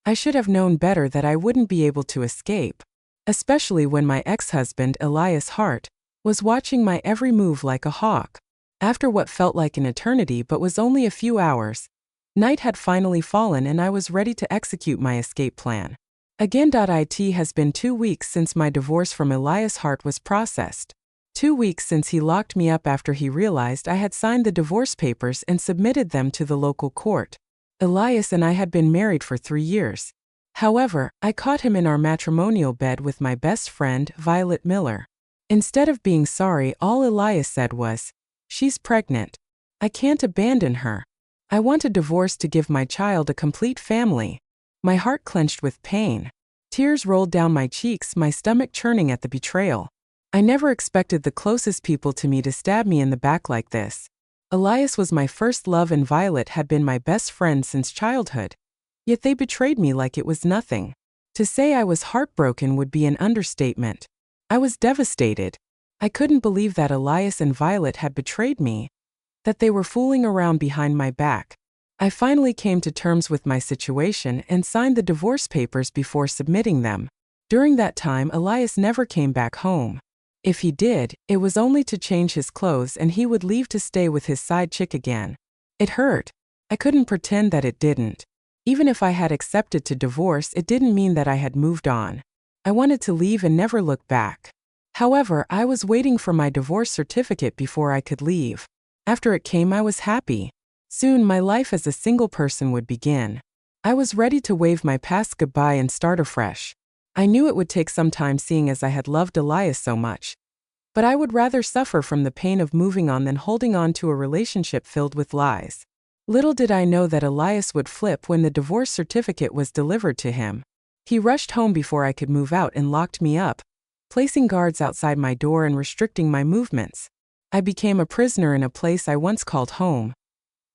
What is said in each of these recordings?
I should have known better that I wouldn't be able to escape, especially when my ex-husband, Elias Hart, was watching my every move like a hawk. After what felt like an eternity but was only a few hours, night had finally fallen and I was ready to execute my escape plan. It has been 2 weeks since my divorce from Elias Hart was processed. 2 weeks since he locked me up after he realized I had signed the divorce papers and submitted them to the local court. Elias and I had been married for 3 years. However, I caught him in our matrimonial bed with my best friend, Violet Miller. Instead of being sorry, all Elias said was, "She's pregnant. I can't abandon her. I want a divorce to give my child a complete family." My heart clenched with pain. Tears rolled down my cheeks, my stomach churning at the betrayal. I never expected the closest people to me to stab me in the back like this. Elias was my first love and Violet had been my best friend since childhood. Yet they betrayed me like it was nothing. To say I was heartbroken would be an understatement. I was devastated. I couldn't believe that Elias and Violet had betrayed me, that they were fooling around behind my back. I finally came to terms with my situation and signed the divorce papers before submitting them. During that time, Elias never came back home. If he did, it was only to change his clothes and he would leave to stay with his side chick again. It hurt. I couldn't pretend that it didn't. Even if I had accepted to divorce, it didn't mean that I had moved on. I wanted to leave and never look back. However, I was waiting for my divorce certificate before I could leave. After it came, I was happy. Soon, my life as a single person would begin. I was ready to wave my past goodbye and start afresh. I knew it would take some time seeing as I had loved Elias so much. But I would rather suffer from the pain of moving on than holding on to a relationship filled with lies. Little did I know that Elias would flip when the divorce certificate was delivered to him. He rushed home before I could move out and locked me up, placing guards outside my door and restricting my movements. I became a prisoner in a place I once called home.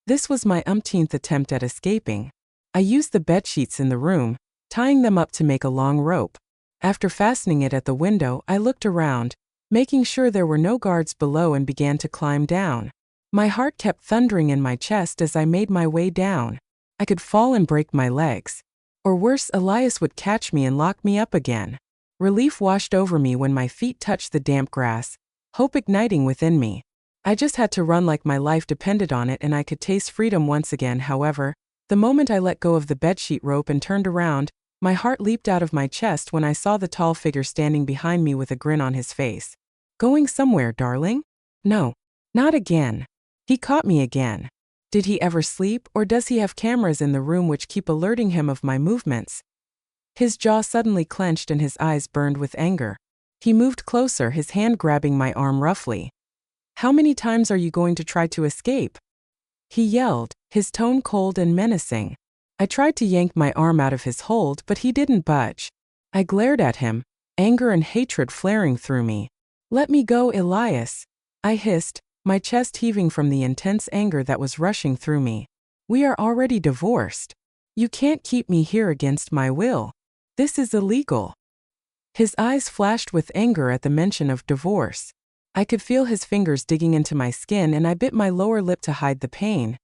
This was my umpteenth attempt at escaping. I used the bedsheets in the room, tying them up to make a long rope. After fastening it at the window, I looked around, making sure there were no guards below and began to climb down. My heart kept thundering in my chest as I made my way down. I could fall and break my legs. Or worse, Elias would catch me and lock me up again. Relief washed over me when my feet touched the damp grass, hope igniting within me. I just had to run like my life depended on it and I could taste freedom once again. However, the moment I let go of the bedsheet rope and turned around, my heart leaped out of my chest when I saw the tall figure standing behind me with a grin on his face. "Going somewhere, darling?" "No. Not again." He caught me again. Did he ever sleep, or does he have cameras in the room which keep alerting him of my movements? His jaw suddenly clenched and his eyes burned with anger. He moved closer, his hand grabbing my arm roughly. "How many times are you going to try to escape?" he yelled, his tone cold and menacing. I tried to yank my arm out of his hold, but he didn't budge. I glared at him, anger and hatred flaring through me. "Let me go, Elias," I hissed, my chest heaving from the intense anger that was rushing through me. "We are already divorced. You can't keep me here against my will. This is illegal." His eyes flashed with anger at the mention of divorce. I could feel his fingers digging into my skin and I bit my lower lip to hide the pain,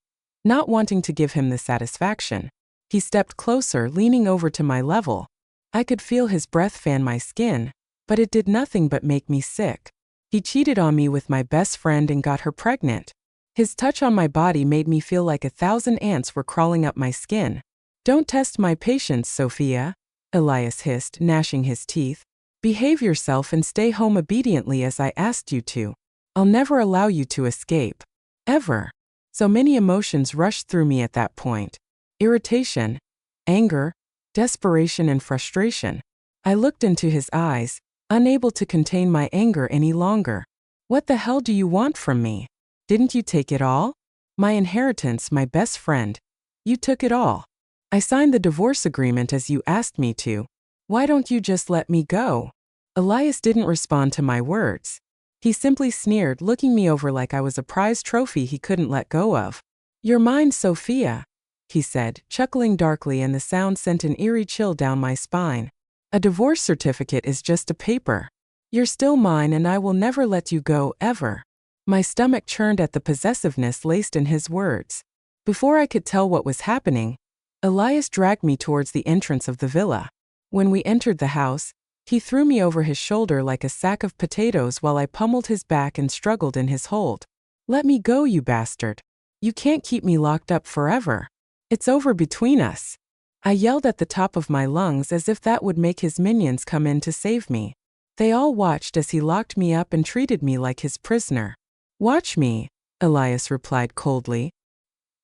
not wanting to give him the satisfaction. He stepped closer, leaning over to my level. I could feel his breath fan my skin, but it did nothing but make me sick. He cheated on me with my best friend and got her pregnant. His touch on my body made me feel like 1,000 ants were crawling up my skin. "Don't test my patience, Sophia," Elias hissed, gnashing his teeth. "Behave yourself and stay home obediently as I asked you to. I'll never allow you to escape. Ever." So many emotions rushed through me at that point. Irritation, anger, desperation and frustration. I looked into his eyes, unable to contain my anger any longer. "What the hell do you want from me? Didn't you take it all? My inheritance, my best friend. You took it all. I signed the divorce agreement as you asked me to. Why don't you just let me go?" Elias didn't respond to my words. He simply sneered, looking me over like I was a prized trophy he couldn't let go of. "You're mine, Sophia," he said, chuckling darkly, and the sound sent an eerie chill down my spine. "A divorce certificate is just a paper. You're still mine and I will never let you go, ever." My stomach churned at the possessiveness laced in his words. Before I could tell what was happening, Elias dragged me towards the entrance of the villa. When we entered the house, he threw me over his shoulder like a sack of potatoes while I pummeled his back and struggled in his hold. "Let me go, you bastard. You can't keep me locked up forever. It's over between us." I yelled at the top of my lungs as if that would make his minions come in to save me. They all watched as he locked me up and treated me like his prisoner. "Watch me," Elias replied coldly.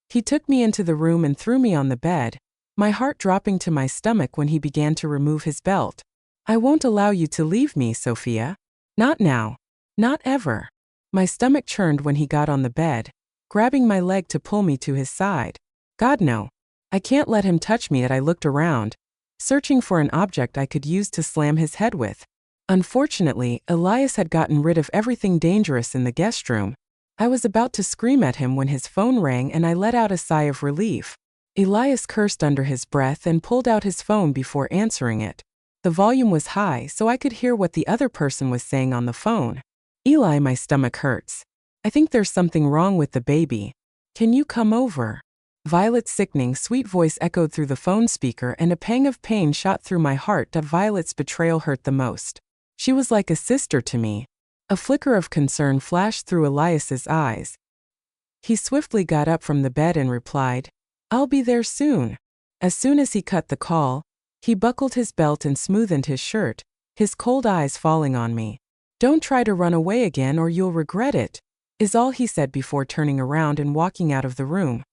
He took me into the room and threw me on the bed, my heart dropping to my stomach when he began to remove his belt. "I won't allow you to leave me, Sophia. Not now. Not ever." My stomach churned when he got on the bed, grabbing my leg to pull me to his side. "God, no. I can't let him touch me." I looked around, searching for an object I could use to slam his head with. Unfortunately, Elias had gotten rid of everything dangerous in the guest room. I was about to scream at him when his phone rang and I let out a sigh of relief. Elias cursed under his breath and pulled out his phone before answering it. The volume was high, so I could hear what the other person was saying on the phone. "Eli, my stomach hurts. I think there's something wrong with the baby. Can you come over?" Violet's sickening, sweet voice echoed through the phone speaker, and a pang of pain shot through my heart that Violet's betrayal hurt the most. She was like a sister to me. A flicker of concern flashed through Elias's eyes. He swiftly got up from the bed and replied, "I'll be there soon." As soon as he cut the call, he buckled his belt and smoothened his shirt, his cold eyes falling on me. "Don't try to run away again or you'll regret it," is all he said before turning around and walking out of the room.